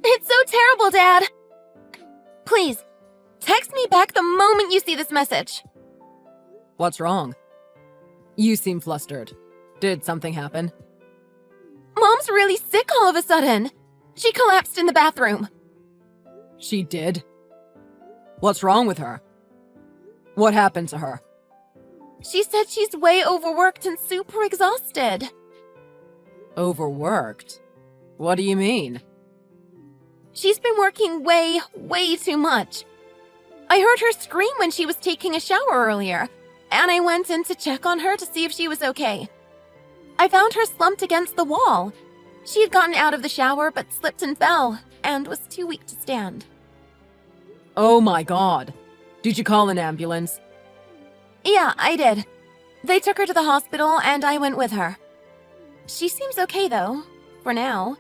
It's so terrible, Dad! Please, text me back the moment you see this message. What's wrong? You seem flustered. Did something happen? Mom's really sick all of a sudden. She collapsed in the bathroom. She did? What's wrong with her? What happened to her? She said she's way overworked and super exhausted. Overworked? What do you mean? She's been working way too much. I heard her scream when she was taking a shower earlier, and I went in to check on her to see if she was okay. I found her slumped against the wall. She had gotten out of the shower but slipped and fell, and was too weak to stand. Oh my God. Did you call an ambulance? Yeah, I did. They took her to the hospital, and I went with her. She seems okay, though, for now.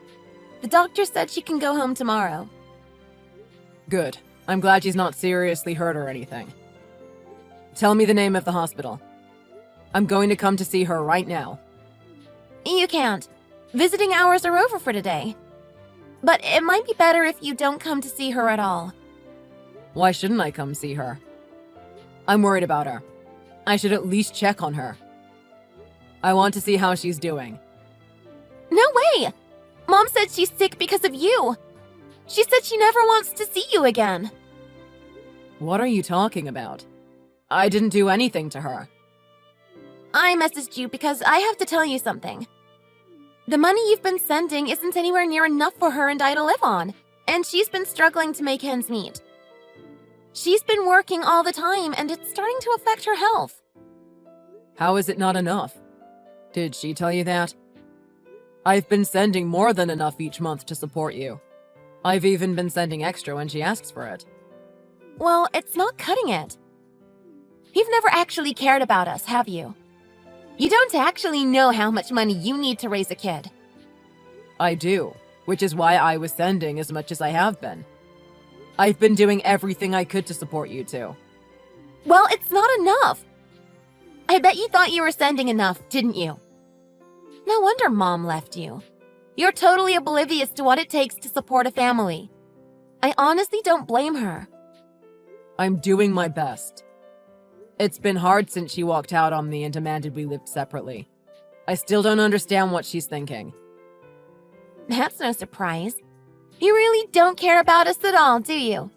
The doctor said she can go home tomorrow. Good. I'm glad she's not seriously hurt or anything. Tell me the name of the hospital. I'm going to come to see her right now. You can't. Visiting hours are over for today. But it might be better if you don't come to see her at all. Why shouldn't I come see her? I'm worried about her. I should at least check on her. I want to see how she's doing. No way! Mom said she's sick because of you. She said she never wants to see you again. What are you talking about? I didn't do anything to her. I messaged you because I have to tell you something. The money you've been sending isn't anywhere near enough for her and I to live on, and she's been struggling to make ends meet. She's been working all the time, and it's starting to affect her health. How is it not enough? Did she tell you that? I've been sending more than enough each month to support you. I've even been sending extra when she asks for it. Well, it's not cutting it. You've never actually cared about us, have you? You don't actually know how much money you need to raise a kid. I do, which is why I was sending as much as I have been. I've been doing everything I could to support you too. Well, it's not enough. I bet you thought you were sending enough, didn't you? No wonder Mom left you. You're totally oblivious to what it takes to support a family. I honestly don't blame her. I'm doing my best. It's been hard since she walked out on me and demanded we lived separately. I still don't understand what she's thinking. That's no surprise. You really don't care about us at all, do you?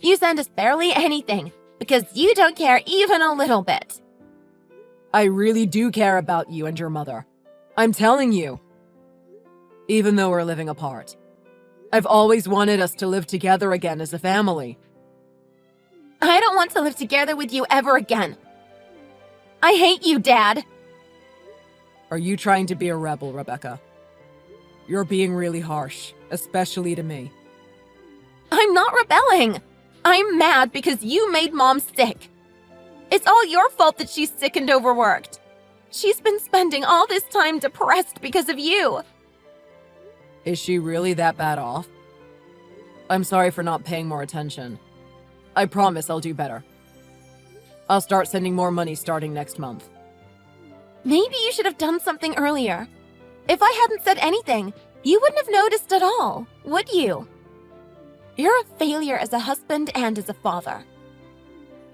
You send us barely anything, because you don't care even a little bit. I really do care about you and your mother. I'm telling you. Even though we're living apart. I've always wanted us to live together again as a family. I don't want to live together with you ever again. I hate you, Dad. Are you trying to be a rebel, Rebecca? You're being really harsh, especially to me. I'm not rebelling. I'm mad because you made Mom sick. It's all your fault that she's sick and overworked. She's been spending all this time depressed because of you. Is she really that bad off? I'm sorry for not paying more attention. I promise I'll do better. I'll start sending more money starting next month. Maybe you should have done something earlier. If I hadn't said anything, you wouldn't have noticed at all, would you? You're a failure as a husband and as a father.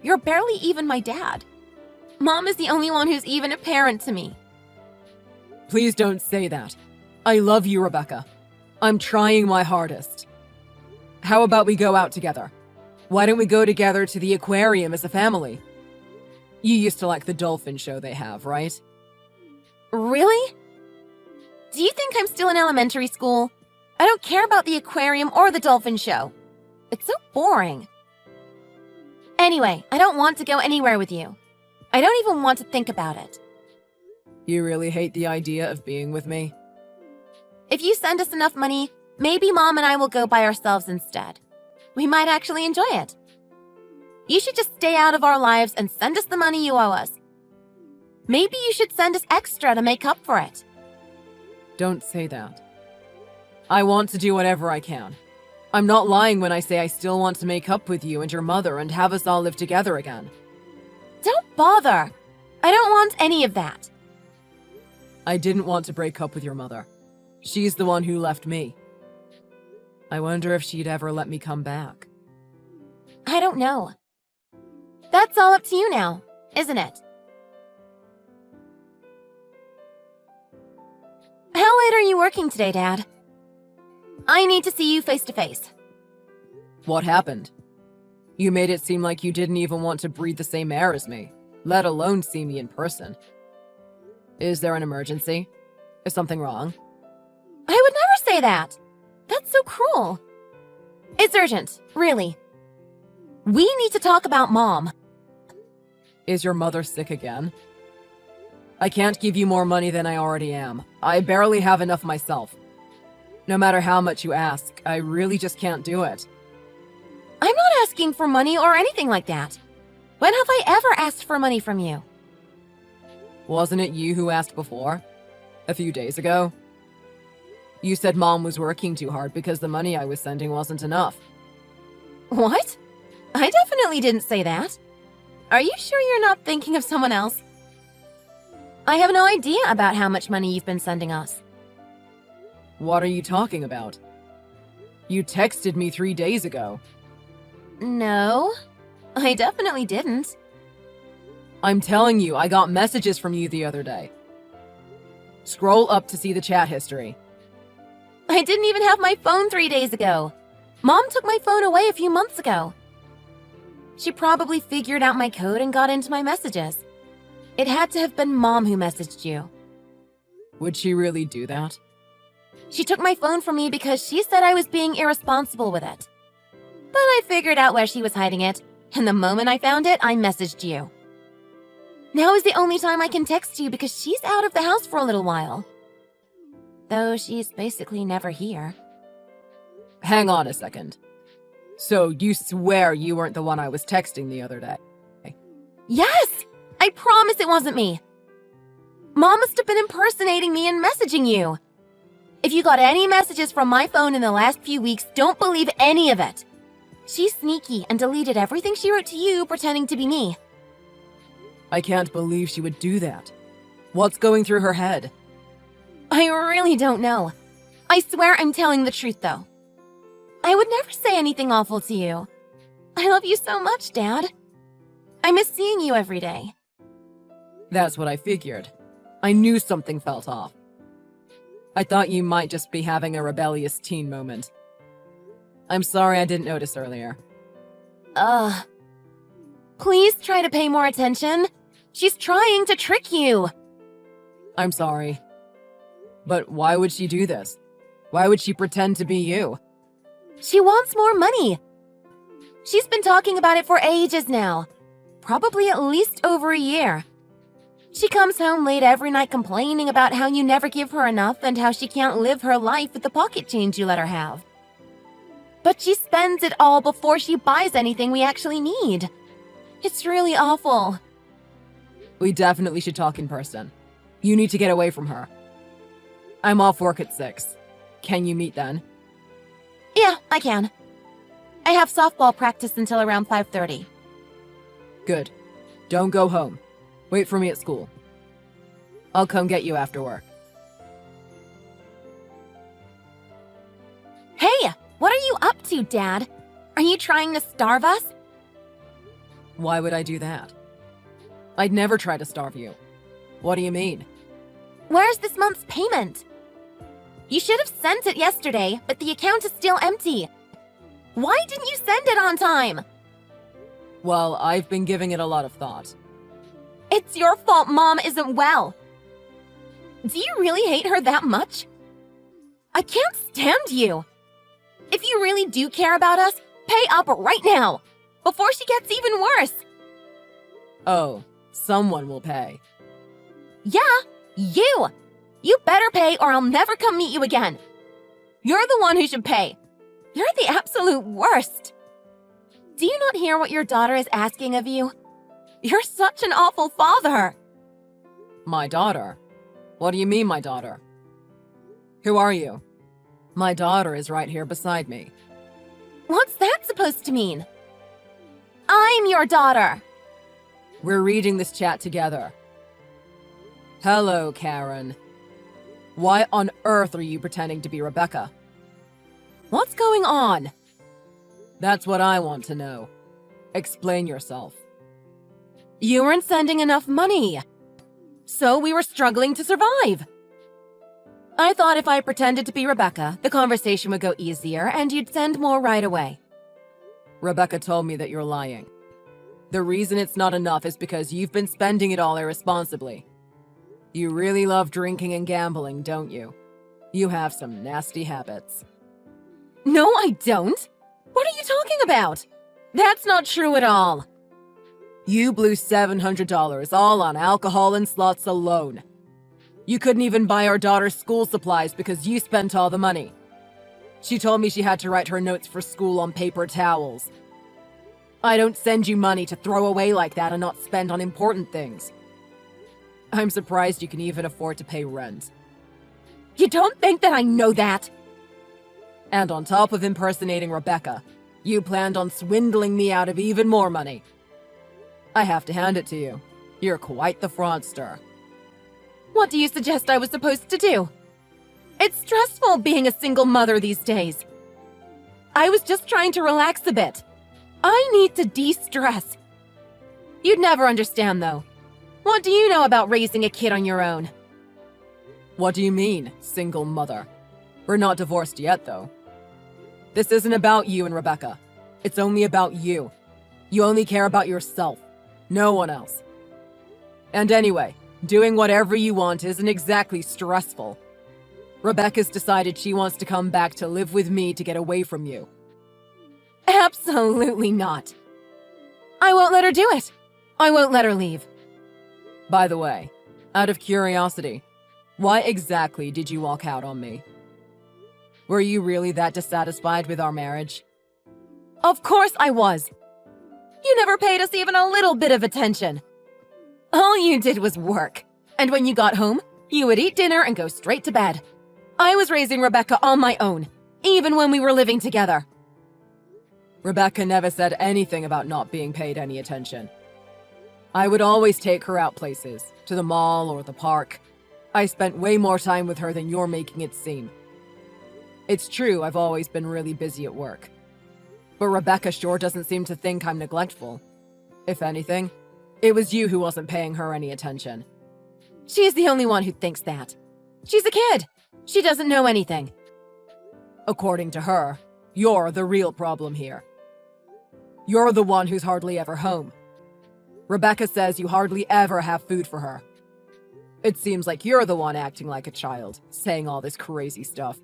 You're barely even my dad. Mom is the only one who's even a parent to me. Please don't say that. I love you, Rebecca. I'm trying my hardest. How about we go out together? Why don't we go together to the aquarium as a family? You used to like the dolphin show they have, right? Really? Do you think I'm still in elementary school? I don't care about the aquarium or the dolphin show. It's so boring. Anyway, I don't want to go anywhere with you. I don't even want to think about it. You really hate the idea of being with me? If you send us enough money, maybe Mom and I will go by ourselves instead. We might actually enjoy it. You should just stay out of our lives and send us the money you owe us. Maybe you should send us extra to make up for it. Don't say that. I want to do whatever I can. I'm not lying when I say I still want to make up with you and your mother and have us all live together again. Don't bother. I don't want any of that. I didn't want to break up with your mother. She's the one who left me. I wonder if she'd ever let me come back. I don't know. That's all up to you now, isn't it? How late are you working today, Dad? I need to see you face to face. What happened? You made it seem like you didn't even want to breathe the same air as me, let alone see me in person. Is there an emergency? Is something wrong? I would never say that. That's so cruel. It's urgent, really. We need to talk about Mom. Is your mother sick again? I can't give you more money than I already am. I barely have enough myself. No matter how much you ask, I really just can't do it. I'm not asking for money or anything like that. When have I ever asked for money from you? Wasn't it you who asked before? A few days ago? You said Mom was working too hard because the money I was sending wasn't enough. What? I definitely didn't say that. Are you sure you're not thinking of someone else? I have no idea about how much money you've been sending us. What are you talking about? You texted me 3 days ago. No, I definitely didn't. I'm telling you, I got messages from you the other day. Scroll up to see the chat history. I didn't even have my phone 3 days ago. Mom took my phone away a few months ago. She probably figured out my code and got into my messages. It had to have been Mom who messaged you. Would she really do that? She took my phone from me because she said I was being irresponsible with it. But I figured out where she was hiding it, and the moment I found it, I messaged you. Now is the only time I can text you because she's out of the house for a little while. Though she's basically never here. Hang on a second. So you swear you weren't the one I was texting the other day? Yes! I promise it wasn't me. Mom must have been impersonating me and messaging you. If you got any messages from my phone in the last few weeks, don't believe any of it. She's sneaky and deleted everything she wrote to you pretending to be me. I can't believe she would do that. What's going through her head? I really don't know. I swear I'm telling the truth, though. I would never say anything awful to you. I love you so much, Dad. I miss seeing you every day. That's what I figured. I knew something felt off. I thought you might just be having a rebellious teen moment. I'm sorry I didn't notice earlier. Please try to pay more attention. She's trying to trick you. I'm sorry. But why would she do this? Why would she pretend to be you? She wants more money. She's been talking about it for ages now. Probably at least over a year. She comes home late every night complaining about how you never give her enough and how she can't live her life with the pocket change you let her have. But she spends it all before she buys anything we actually need. It's really awful. We definitely should talk in person. You need to get away from her. I'm off work at 6. Can you meet then? Yeah, I can. I have softball practice until around 5:30. Good. Don't go home. Wait for me at school. I'll come get you after work. Hey, what are you up to, Dad? Are you trying to starve us? Why would I do that? I'd never try to starve you. What do you mean? Where's this month's payment? You should have sent it yesterday, but the account is still empty. Why didn't you send it on time? Well, I've been giving it a lot of thought. It's your fault Mom isn't well. Do you really hate her that much? I can't stand you. If you really do care about us, pay up right now, before she gets even worse. Oh, someone will pay. Yeah, you. You better pay or I'll never come meet you again. You're the one who should pay. You're the absolute worst. Do you not hear what your daughter is asking of you? You're such an awful father. My daughter? What do you mean, my daughter? Who are you? My daughter is right here beside me. What's that supposed to mean? I'm your daughter. We're reading this chat together. Hello, Karen. Why on earth are you pretending to be Rebecca? What's going on? That's what I want to know. Explain yourself. You weren't sending enough money. So we were struggling to survive. I thought if I pretended to be Rebecca, the conversation would go easier and you'd send more right away. Rebecca told me that you're lying. The reason it's not enough is because you've been spending it all irresponsibly. You really love drinking and gambling, don't you? You have some nasty habits. No, I don't. What are you talking about? That's not true at all. You blew $700 all on alcohol and slots alone. You couldn't even buy our daughter's school supplies because you spent all the money. She told me she had to write her notes for school on paper towels. I don't send you money to throw away like that and not spend on important things. I'm surprised you can even afford to pay rent. You don't think that I know that? And on top of impersonating Rebecca, you planned on swindling me out of even more money. I have to hand it to you. You're quite the fraudster. What do you suggest I was supposed to do? It's stressful being a single mother these days. I was just trying to relax a bit. I need to de-stress. You'd never understand, though. What do you know about raising a kid on your own? What do you mean, single mother? We're not divorced yet, though. This isn't about you and Rebecca. It's only about you. You only care about yourself, no one else. And anyway, doing whatever you want isn't exactly stressful. Rebecca's decided she wants to come back to live with me to get away from you. Absolutely not. I won't let her do it. I won't let her leave. By the way, out of curiosity, why exactly did you walk out on me? Were you really that dissatisfied with our marriage? Of course I was. You never paid us even a little bit of attention. All you did was work. And when you got home, you would eat dinner and go straight to bed. I was raising Rebecca on my own, even when we were living together. Rebecca never said anything about not being paid any attention. I would always take her out places, to the mall or the park. I spent way more time with her than you're making it seem. It's true, I've always been really busy at work. But Rebecca sure doesn't seem to think I'm neglectful. If anything, it was you who wasn't paying her any attention. She's the only one who thinks that. She's a kid. She doesn't know anything. According to her, you're the real problem here. You're the one who's hardly ever home. Rebecca says you hardly ever have food for her. It seems like you're the one acting like a child, saying all this crazy stuff.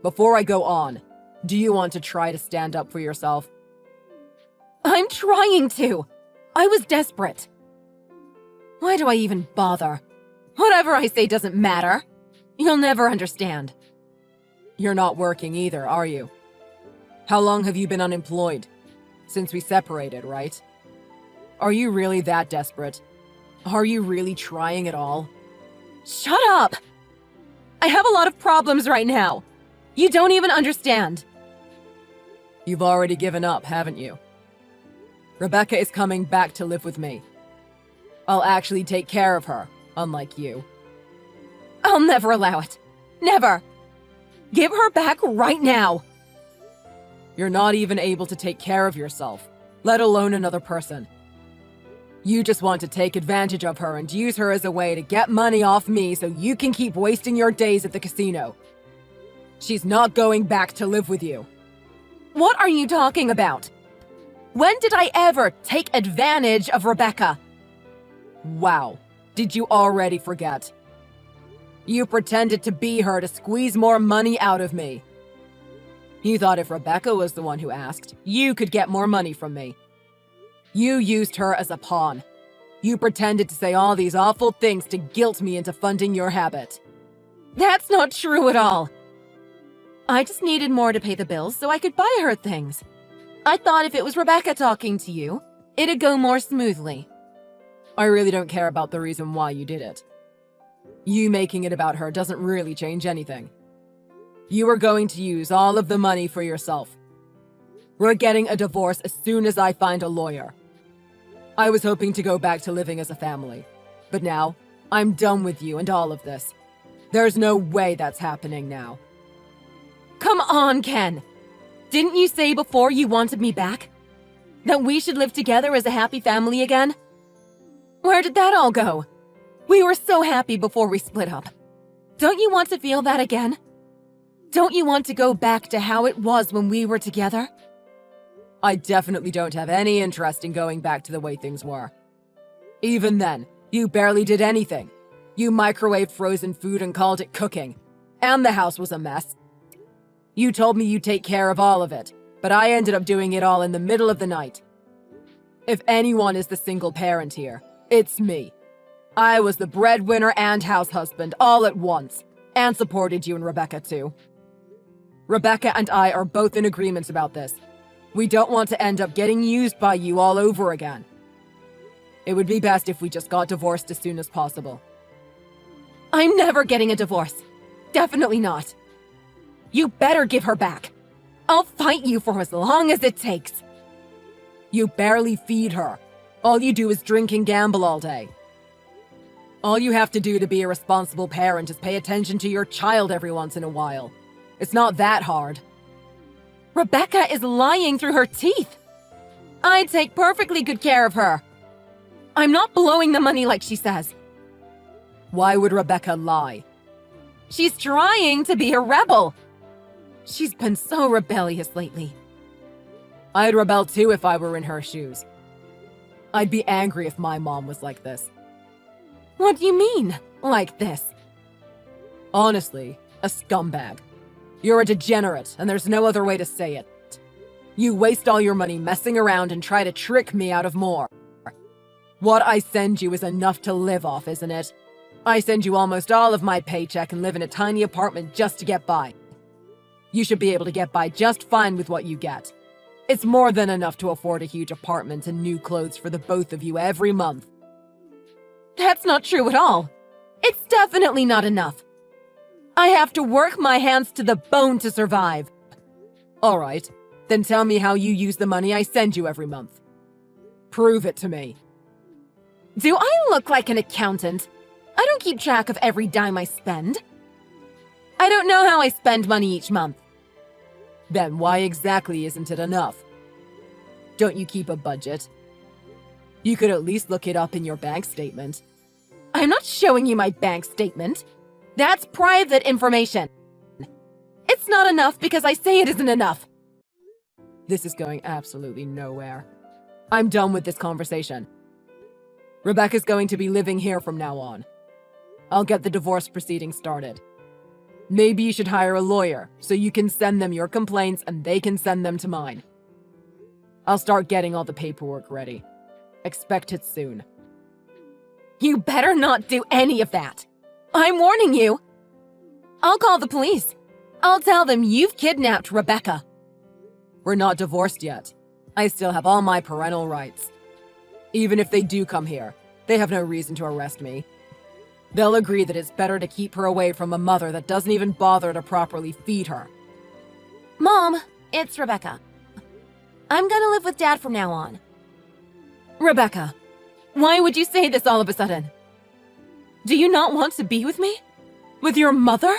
Before I go on, do you want to try to stand up for yourself? I'm trying to. I was desperate. Why do I even bother? Whatever I say doesn't matter. You'll never understand. You're not working either, are you? How long have you been unemployed? Since we separated, right? Are you really that desperate? Are you really trying at all? Shut up! I have a lot of problems right now. You don't even understand. You've already given up, haven't you? Rebecca is coming back to live with me. I'll actually take care of her, unlike you. I'll never allow it. Never. Give her back right now. You're not even able to take care of yourself, let alone another person. You just want to take advantage of her and use her as a way to get money off me so you can keep wasting your days at the casino. She's not going back to live with you. What are you talking about? When did I ever take advantage of Rebecca? Wow, did you already forget? You pretended to be her to squeeze more money out of me. You thought if Rebecca was the one who asked, you could get more money from me. You used her as a pawn. You pretended to say all these awful things to guilt me into funding your habit. That's not true at all. I just needed more to pay the bills so I could buy her things. I thought if it was Rebecca talking to you, it'd go more smoothly. I really don't care about the reason why you did it. You making it about her doesn't really change anything. You are going to use all of the money for yourself. We're getting a divorce as soon as I find a lawyer. I was hoping to go back to living as a family, but now I'm done with you and all of this. There's no way that's happening now. Come on, Ken. Didn't you say before you wanted me back? That we should live together as a happy family again? Where did that all go? We were so happy before we split up. Don't you want to feel that again? Don't you want to go back to how it was when we were together? I definitely don't have any interest in going back to the way things were. Even then, you barely did anything. You microwaved frozen food and called it cooking. And the house was a mess. You told me you'd take care of all of it, but I ended up doing it all in the middle of the night. If anyone is the single parent here, it's me. I was the breadwinner and house husband all at once, and supported you and Rebecca too. Rebecca and I are both in agreement about this. We don't want to end up getting used by you all over again. It would be best if we just got divorced as soon as possible. I'm never getting a divorce. Definitely not. You better give her back. I'll fight you for as long as it takes. You barely feed her. All you do is drink and gamble all day. All you have to do to be a responsible parent is pay attention to your child every once in a while. It's not that hard. Rebecca is lying through her teeth. I take perfectly good care of her. I'm not blowing the money like she says. Why would Rebecca lie? She's trying to be a rebel. She's been so rebellious lately. I'd rebel too if I were in her shoes. I'd be angry if my mom was like this. What do you mean, like this? Honestly, a scumbag. You're a degenerate, and there's no other way to say it. You waste all your money messing around and try to trick me out of more. What I send you is enough to live off, isn't it? I send you almost all of my paycheck and live in a tiny apartment just to get by. You should be able to get by just fine with what you get. It's more than enough to afford a huge apartment and new clothes for the both of you every month. That's not true at all. It's definitely not enough. I have to work my hands to the bone to survive. All right, then tell me how you use the money I send you every month. Prove it to me. Do I look like an accountant? I don't keep track of every dime I spend. I don't know how I spend money each month. Then why exactly isn't it enough? Don't you keep a budget? You could at least look it up in your bank statement. I'm not showing you my bank statement. That's private information. It's not enough because I say it isn't enough. This is going absolutely nowhere. I'm done with this conversation. Rebecca's going to be living here from now on. I'll get the divorce proceedings started. Maybe you should hire a lawyer so you can send them your complaints and they can send them to mine. I'll start getting all the paperwork ready. Expect it soon. You better not do any of that. I'm warning you. I'll call the police. I'll tell them you've kidnapped Rebecca. We're not divorced yet. I still have all my parental rights. Even if they do come here, they have no reason to arrest me. They'll agree that it's better to keep her away from a mother that doesn't even bother to properly feed her. Mom, it's Rebecca. I'm gonna live with Dad from now on. Rebecca, why would you say this all of a sudden? Do you not want to be with me? With your mother?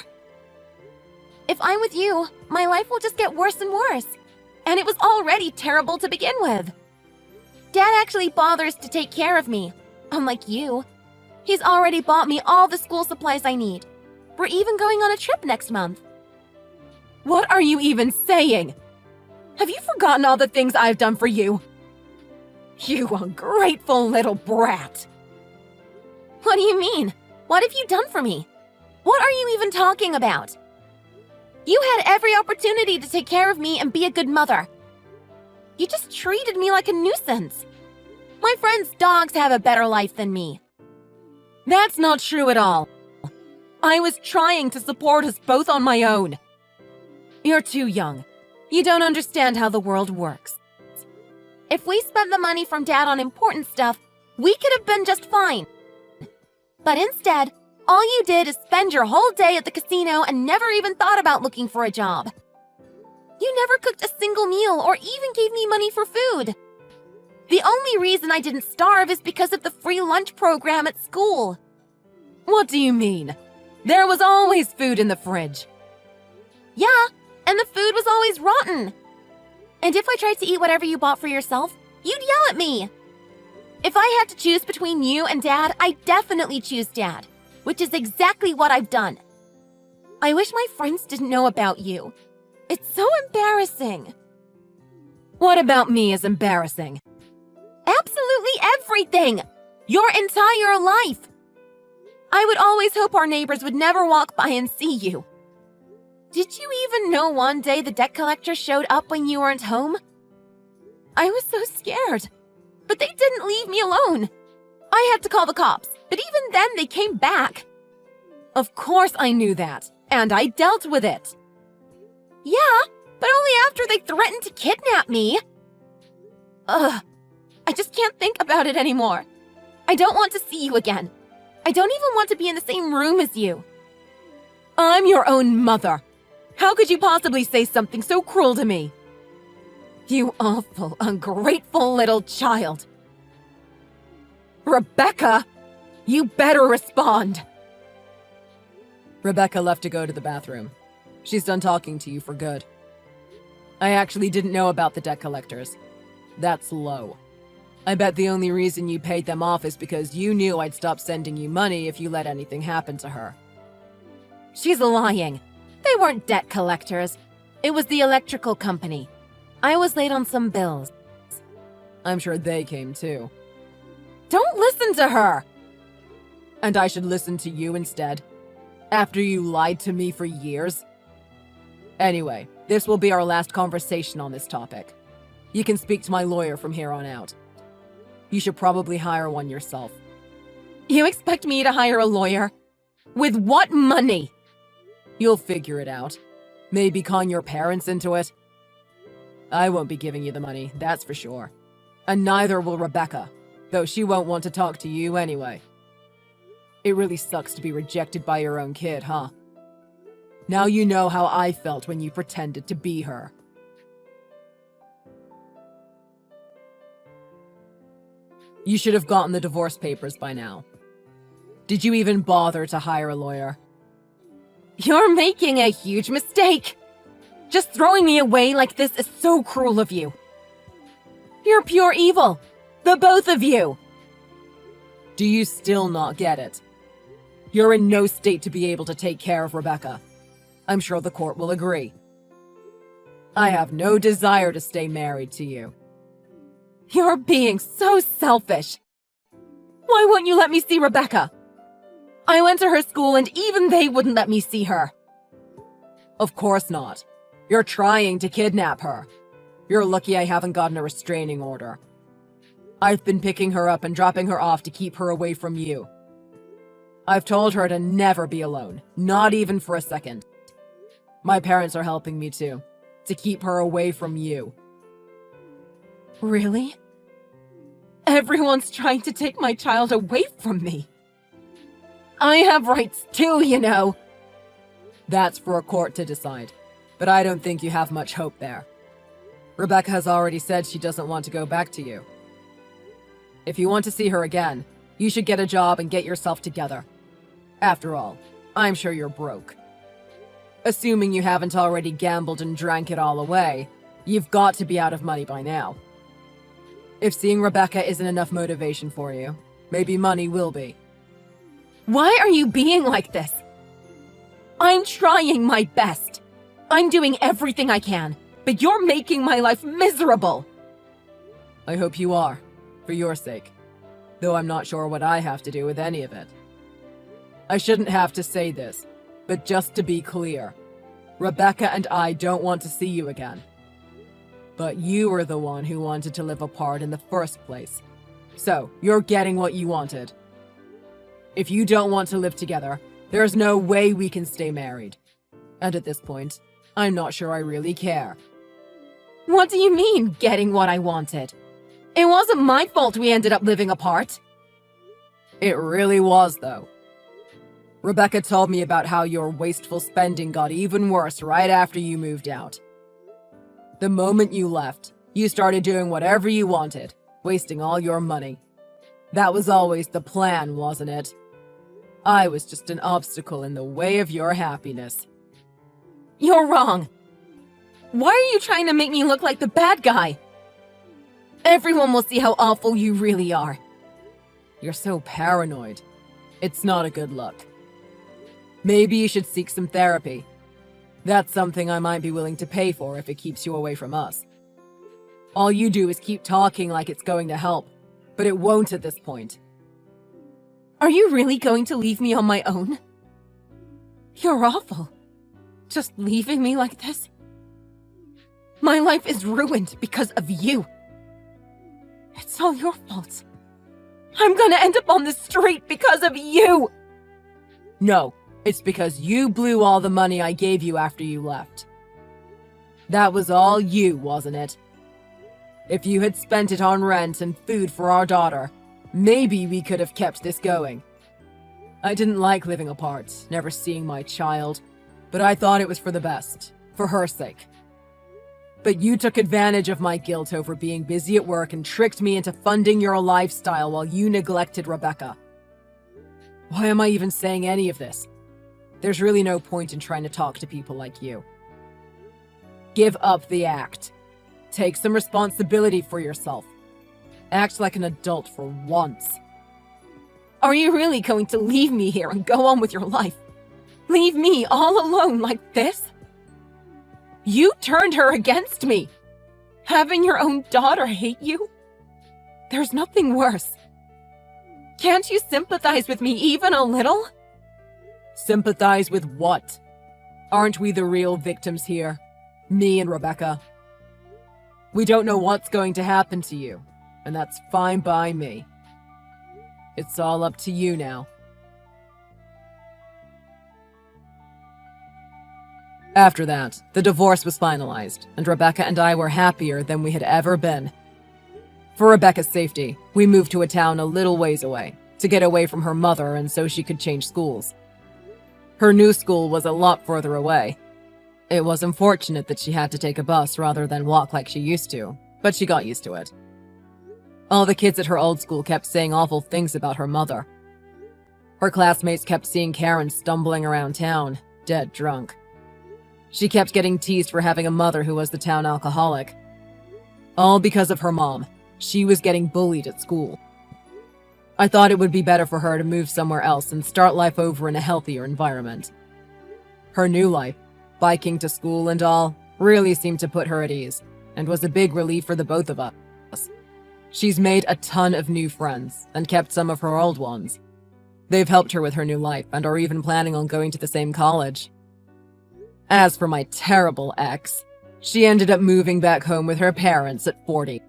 If I'm with you, my life will just get worse and worse. And it was already terrible to begin with. Dad actually bothers to take care of me, unlike you. He's already bought me all the school supplies I need. We're even going on a trip next month. What are you even saying? Have you forgotten all the things I've done for you? You ungrateful little brat. What do you mean? What have you done for me? What are you even talking about? You had every opportunity to take care of me and be a good mother. You just treated me like a nuisance. My friends' dogs have a better life than me. That's not true at all. I was trying to support us both on my own. You're too young. You don't understand how the world works. If we spent the money from Dad on important stuff, we could have been just fine. But instead, all you did is spend your whole day at the casino and never even thought about looking for a job. You never cooked a single meal or even gave me money for food. The only reason I didn't starve is because of the free lunch program at school. What do you mean? There was always food in the fridge. Yeah, And the food was always rotten. And if I tried to eat whatever you bought for yourself, you'd yell at me. If I had to choose between you and Dad, I'd definitely choose Dad, which is exactly what I've done. I wish my friends didn't know about you. It's so embarrassing. What about me is embarrassing? Absolutely everything! Your entire life! I would always hope our neighbors would never walk by and see you. Did you even know one day the debt collector showed up when you weren't home? I was so scared, but they didn't leave me alone. I had to call the cops, but even then they came back. Of course I knew that, and I dealt with it. Yeah, but only after they threatened to kidnap me. Ugh, I just can't think about it anymore. I don't want to see you again. I don't even want to be in the same room as you. I'm your own mother. How could you possibly say something so cruel to me? You awful, ungrateful little child. Rebecca, you better respond. Rebecca left to go to the bathroom. She's done talking to you for good. I actually didn't know about the debt collectors. That's low. I bet the only reason you paid them off is because you knew I'd stop sending you money if you let anything happen to her. She's lying. They weren't debt collectors. It was the electrical company. I was late on some bills. I'm sure they came too. Don't listen to her! And I should listen to you instead? After you lied to me for years? Anyway, this will be our last conversation on this topic. You can speak to my lawyer from here on out. You should probably hire one yourself. You expect me to hire a lawyer? With what money? You'll figure it out. Maybe con your parents into it. I won't be giving you the money, that's for sure. And neither will Rebecca, though she won't want to talk to you anyway. It really sucks to be rejected by your own kid, huh? Now you know how I felt when you pretended to be her. You should have gotten the divorce papers by now. Did you even bother to hire a lawyer? You're making a huge mistake. Just throwing me away like this is so cruel of you. You're pure evil. The both of you. Do you still not get it? You're in no state to be able to take care of Rebecca. I'm sure the court will agree. I have no desire to stay married to you. You're being so selfish. Why won't you let me see Rebecca? I went to her school and even they wouldn't let me see her. Of course not. You're trying to kidnap her. You're lucky I haven't gotten a restraining order. I've been picking her up and dropping her off to keep her away from you. I've told her to never be alone, not even for a second. My parents are helping me too, to keep her away from you. Really? Everyone's trying to take my child away from me. I have rights too, you know. That's for a court to decide, but I don't think you have much hope there. Rebecca has already said she doesn't want to go back to you. If you want to see her again, you should get a job and get yourself together. After all, I'm sure you're broke. Assuming you haven't already gambled and drank it all away, you've got to be out of money by now. If seeing Rebecca isn't enough motivation for you, maybe money will be. Why are you being like this? I'm trying my best. I'm doing everything I can, but you're making my life miserable. I hope you are, for your sake, though I'm not sure what I have to do with any of it. I shouldn't have to say this, but just to be clear, Rebecca and I don't want to see you again. But you were the one who wanted to live apart in the first place. So, you're getting what you wanted. If you don't want to live together, there's no way we can stay married. And at this point, I'm not sure I really care. What do you mean, getting what I wanted? It wasn't my fault we ended up living apart. It really was, though. Rebecca told me about how your wasteful spending got even worse right after you moved out. The moment you left, you started doing whatever you wanted, wasting all your money. That was always the plan, wasn't it? I was just an obstacle in the way of your happiness. You're wrong. Why are you trying to make me look like the bad guy? Everyone will see how awful you really are. You're so paranoid. It's not a good look. Maybe you should seek some therapy. That's something I might be willing to pay for if it keeps you away from us. All you do is keep talking like it's going to help, but it won't at this point. Are you really going to leave me on my own? You're awful. Just leaving me like this? My life is ruined because of you. It's all your fault. I'm gonna end up on the street because of you! No, it's because you blew all the money I gave you after you left. That was all you, wasn't it? If you had spent it on rent and food for our daughter, maybe we could have kept this going. I didn't like living apart, never seeing my child, but I thought it was for the best, for her sake. But you took advantage of my guilt over being busy at work and tricked me into funding your lifestyle while you neglected Rebecca. Why am I even saying any of this? There's really no point in trying to talk to people like you. Give up the act. Take some responsibility for yourself. Act like an adult for once. Are you really going to leave me here and go on with your life? Leave me all alone like this? You turned her against me. Having your own daughter hate you? There's nothing worse. Can't you sympathize with me even a little? Sympathize with what? Aren't we the real victims here? Me and Rebecca. We don't know what's going to happen to you, and that's fine by me. It's all up to you now. After that, the divorce was finalized, and Rebecca and I were happier than we had ever been. For Rebecca's safety, we moved to a town a little ways away, to get away from her mother and so she could change schools. Her new school was a lot further away. It was unfortunate that she had to take a bus rather than walk like she used to, but she got used to it. All the kids at her old school kept saying awful things about her mother. Her classmates kept seeing Karen stumbling around town, dead drunk. She kept getting teased for having a mother who was the town alcoholic. All because of her mom. She was getting bullied at school. I thought it would be better for her to move somewhere else and start life over in a healthier environment. Her new life, biking to school and all, really seemed to put her at ease, and was a big relief for the both of us. She's made a ton of new friends, and kept some of her old ones. They've helped her with her new life, and are even planning on going to the same college. As for my terrible ex, she ended up moving back home with her parents at 40.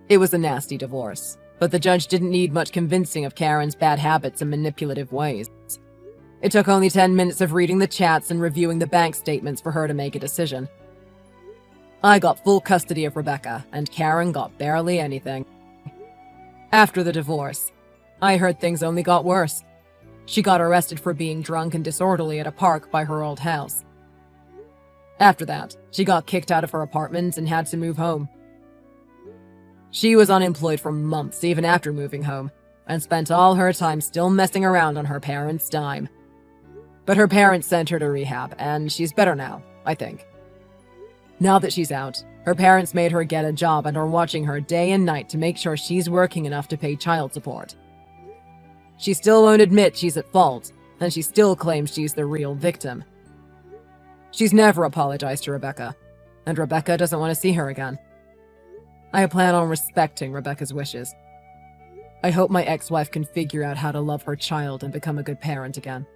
It was a nasty divorce, but the judge didn't need much convincing of Karen's bad habits and manipulative ways. It took only 10 minutes of reading the chats and reviewing the bank statements for her to make a decision. I got full custody of Rebecca, and Karen got barely anything. After the divorce, I heard things only got worse. She got arrested for being drunk and disorderly at a park by her old house. After that, she got kicked out of her apartment and had to move home. She was unemployed for months even after moving home, and spent all her time still messing around on her parents' dime. But her parents sent her to rehab, and she's better now, I think. Now that she's out, her parents made her get a job and are watching her day and night to make sure she's working enough to pay child support. She still won't admit she's at fault, and she still claims she's the real victim. She's never apologized to Rebecca, and Rebecca doesn't want to see her again. I plan on respecting Rebecca's wishes. I hope my ex-wife can figure out how to love her child and become a good parent again.